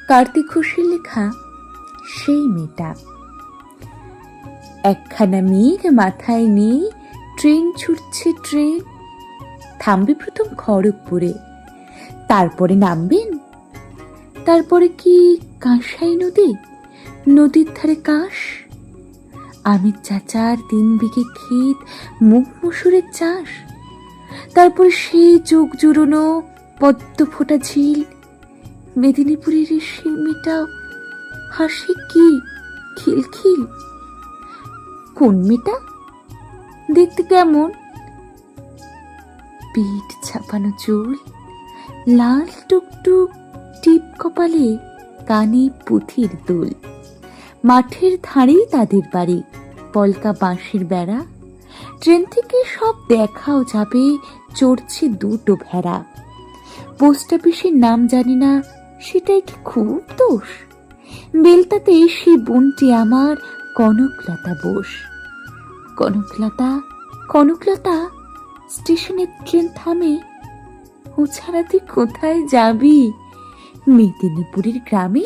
কার্তিক ঘোষের লেখা সেই মেয়েটা। একখানা মেঘ মাথায় নিয়ে ট্রেন ছুটছে ট্রেন। থামবে প্রথম খড়গপুরে, তারপরে নামবেন। তারপরে কি কাঁসাই নদী, নদীর ধারে কাশ, আমির চাচার 3 বিঘে ক্ষেত, মুগ মসুরের চাষ। তারপর সেই চোখ জুড়োনো পদ্ম ফোটা ঝিল, মেদিনীপুরের সেই মেয়েটা হাসে কি খিলখিল। কোন মেয়েটা? দেখতে কেমন? পিঠ ছাপানো চুল, লাল টুকটুক টিপ কপালে, কানে পুঁথির দুল। মাঠের ধারেই তাদের বাড়ি, পলকা বাঁশের বেড়া। ট্রেন থেকে সব দেখাও যাবে, চড়ছে 2টো ভেড়া। পোস্ট অফিসের নাম জানি না, সেটাই কি খুব দোষ? বেলতাতে সেই বোনটি আমার কনকলতা বোস। কনকলতা, কনকলতা, স্টেশনে ট্রেন থামে। ও ছাড়া তুই কোথায় যাবি? মেদিনীপুরের গ্রামে